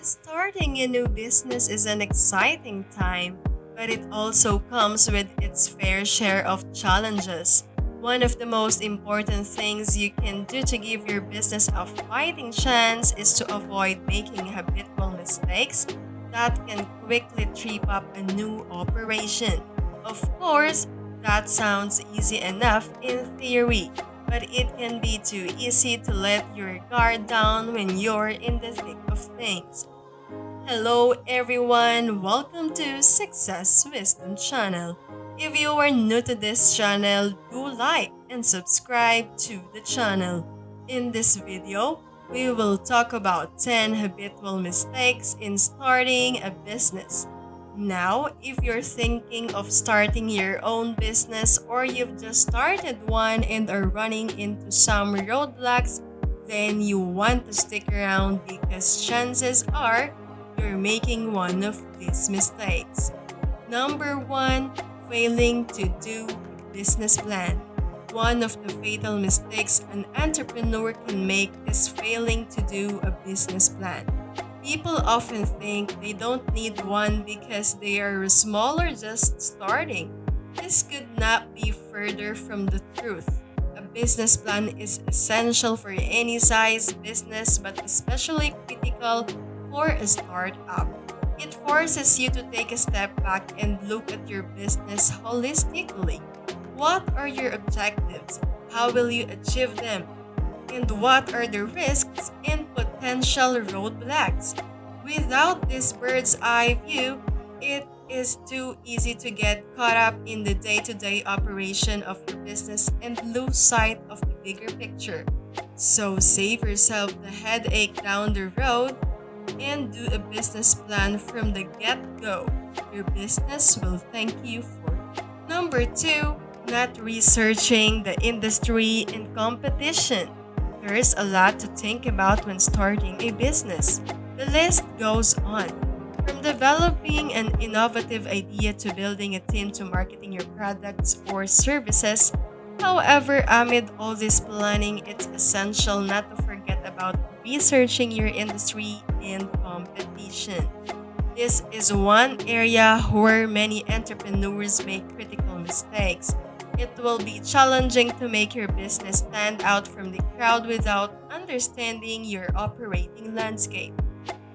Starting a new business is an exciting time, but it also comes with its fair share of challenges. One of the most important things you can do to give your business a fighting chance is to avoid making habitual mistakes that can quickly trip up a new operation. Of course, that sounds easy enough in theory, but it can be too easy to let your guard down when you're in the thick of things. Hello everyone, welcome to Success Wisdom channel. If you are new to this channel, do like and subscribe to the channel. In this video, we will talk about 10 habitual mistakes in starting a business. Now, if you're thinking of starting your own business or you've just started one and are running into some roadblocks, then you want to stick around because chances are you're making one of these mistakes. Number one, failing to do a business plan. One of the fatal mistakes an entrepreneur can make is failing to do a business plan. People often think they don't need one because they are small or just starting. This could not be further from the truth. A business plan is essential for any size business, but especially critical for a startup. It forces you to take a step back and look at your business holistically. What are your objectives? How will you achieve them? And what are the risks and potential roadblocks? Without this bird's eye view, it is too easy to get caught up in the day to day operation of your business and lose sight of the bigger picture. So save yourself the headache down the road and do a business plan from the get go. Your business will thank you for it. Number two, not researching the industry and competition. There's a lot to think about when starting a business. The list goes on. From developing an innovative idea to building a team to marketing your products or services. However, amid all this planning, it's essential not to forget about researching your industry and competition. This is one area where many entrepreneurs make critical mistakes. It will be challenging to make your business stand out from the crowd without understanding your operating landscape.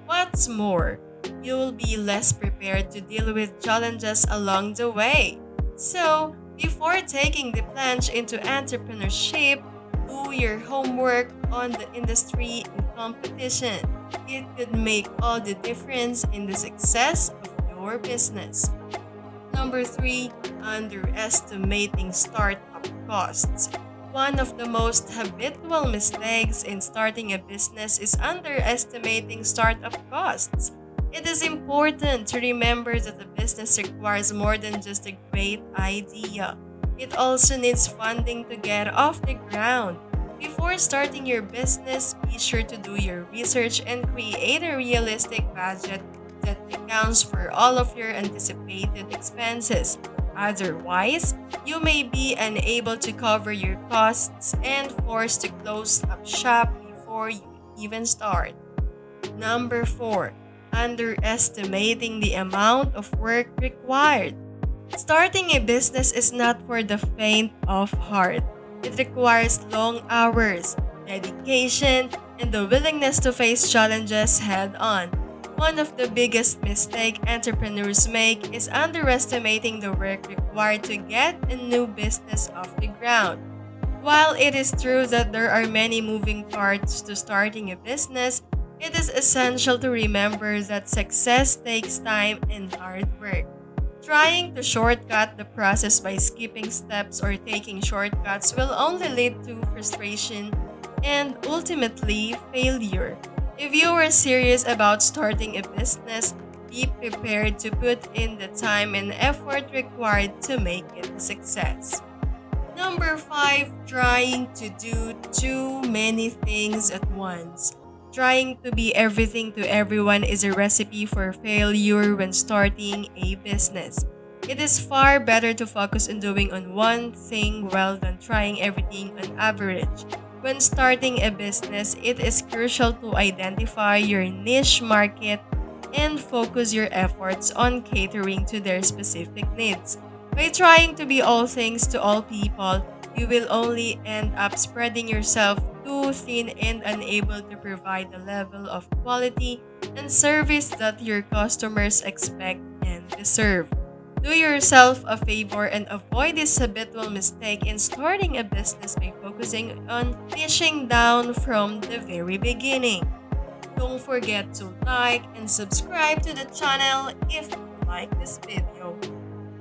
What's more, you will be less prepared to deal with challenges along the way. So, before taking the plunge into entrepreneurship, do your homework on the industry and competition. It could make all the difference in the success of your business. Number three, underestimating startup costs. One of the most habitual mistakes in starting a business is underestimating startup costs. It is important to remember that a business requires more than just a great idea. It also needs funding to get off the ground. Before starting your business, be sure to do your research and create a realistic budget that accounts for all of your anticipated expenses. Otherwise, you may be unable to cover your costs and forced to close up shop before you even start. Number 4. Underestimating the amount of work required. Starting a business is not for the faint of heart. It requires long hours, dedication, and the willingness to face challenges head on. One of the biggest mistakes entrepreneurs make is underestimating the work required to get a new business off the ground. While it is true that there are many moving parts to starting a business, it is essential to remember that success takes time and hard work. Trying to shortcut the process by skipping steps or taking shortcuts will only lead to frustration and ultimately failure. If you are serious about starting a business, be prepared to put in the time and effort required to make it a success. Number 5, trying to do too many things at once. Trying to be everything to everyone is a recipe for failure when starting a business. It is far better to focus on doing on one thing rather than trying everything on average. When starting a business, it is crucial to identify your niche market and focus your efforts on catering to their specific needs. By trying to be all things to all people, you will only end up spreading yourself too thin and unable to provide the level of quality and service that your customers expect and deserve. Do yourself a favor and avoid this habitual mistake in starting a business by focusing on niching down from the very beginning. Don't forget to like and subscribe to the channel if you like this video.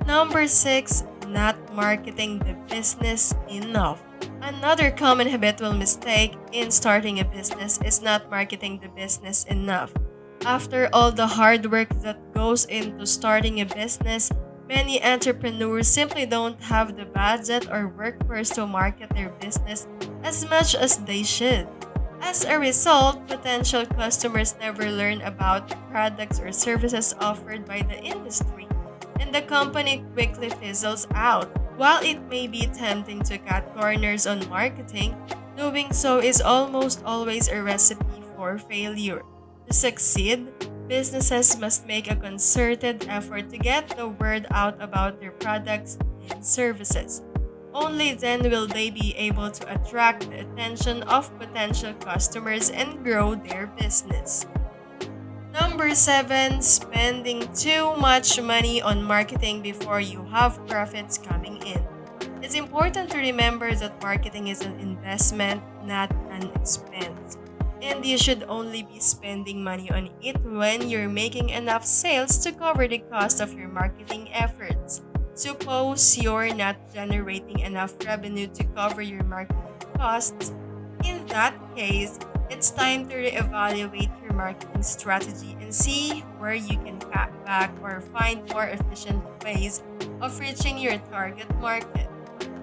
Number 6, not marketing the business enough. Another common habitual mistake in starting a business is not marketing the business enough. After all the hard work that goes into starting a business, many entrepreneurs simply don't have the budget or workforce to market their business as much as they should. As a result, potential customers never learn about the products or services offered by the industry, and the company quickly fizzles out. While it may be tempting to cut corners on marketing, doing so is almost always a recipe for failure. To succeed, businesses must make a concerted effort to get the word out about their products and services. Only then will they be able to attract the attention of potential customers and grow their business. Number 7, spending too much money on marketing before you have profits coming in. It's important to remember that marketing is an investment, not an expense. And you should only be spending money on it when you're making enough sales to cover the cost of your marketing efforts. Suppose you're not generating enough revenue to cover your marketing costs. In that case, it's time to reevaluate your marketing strategy and see where you can cut back or find more efficient ways of reaching your target market.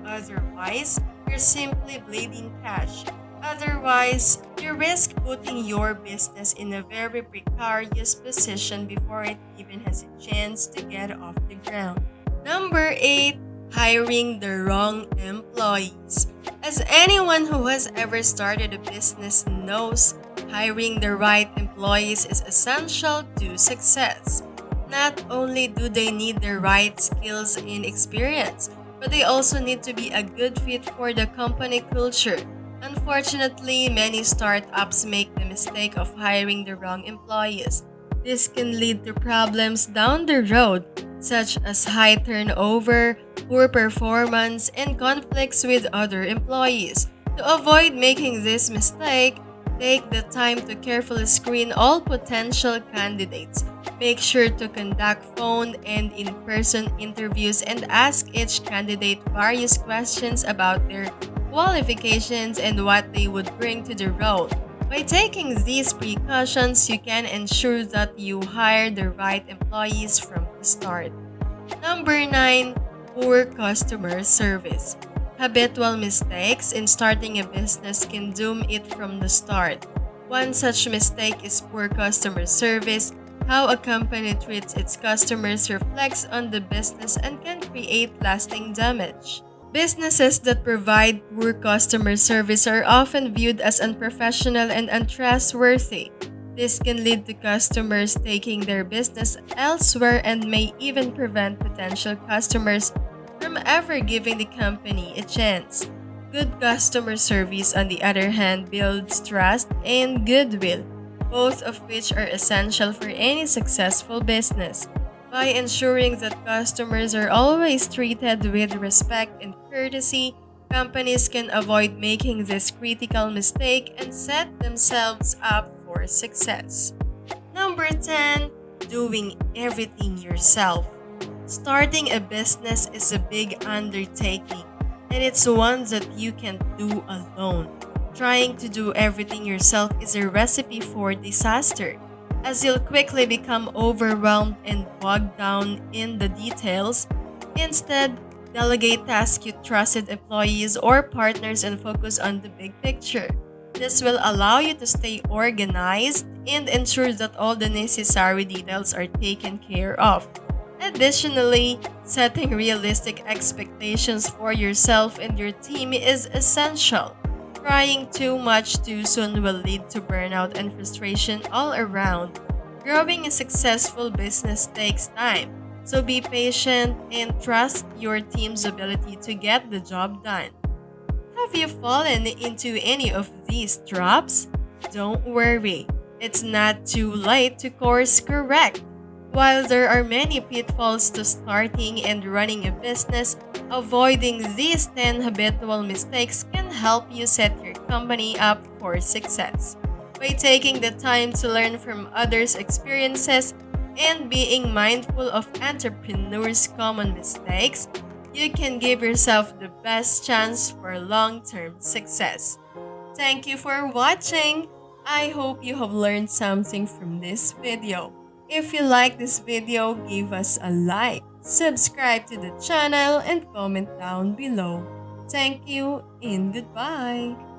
Otherwise, you're simply bleeding cash. Otherwise, you risk putting your business in a very precarious position before it even has a chance to get off the ground. Number 8, hiring the wrong employees. As anyone who has ever started a business knows, hiring the right employees is essential to success. Not only do they need the right skills and experience, but they also need to be a good fit for the company culture. Unfortunately, many startups make the mistake of hiring the wrong employees. This can lead to problems down the road, such as high turnover, poor performance, and conflicts with other employees. To avoid making this mistake, take the time to carefully screen all potential candidates. Make sure to conduct phone and in-person interviews and ask each candidate various questions about their qualifications and what they would bring to the role. By taking these precautions, you can ensure that you hire the right employees from the start. Number 9, poor customer service. Habitual mistakes in starting a business can doom it from the start. One such mistake is poor customer service. How a company treats its customers reflects on the business and can create lasting damage. Businesses that provide poor customer service are often viewed as unprofessional and untrustworthy. This can lead to customers taking their business elsewhere and may even prevent potential customers from ever giving the company a chance. Good customer service, on the other hand, builds trust and goodwill, both of which are essential for any successful business. By ensuring that customers are always treated with respect and courtesy, companies can avoid making this critical mistake and set themselves up for success. Number 10, doing everything yourself. Starting a business is a big undertaking, and it's one that you can't do alone. Trying to do everything yourself is a recipe for disaster, as you'll quickly become overwhelmed and bogged down in the details. Instead, delegate tasks to trusted employees or partners and focus on the big picture. This will allow you to stay organized and ensure that all the necessary details are taken care of. Additionally, setting realistic expectations for yourself and your team is essential. Trying too much too soon will lead to burnout and frustration all around. Growing a successful business takes time, so be patient and trust your team's ability to get the job done. Have you fallen into any of these traps? Don't worry, it's not too late to course correct. While there are many pitfalls to starting and running a business, avoiding these 10 habitual mistakes can help you set your company up for success. By taking the time to learn from others' experiences and being mindful of entrepreneurs' common mistakes, you can give yourself the best chance for long term success. Thank you for watching. I hope you have learned something from this video. If you like this video, give us a like, subscribe to the channel, and comment down below. Thank you and goodbye.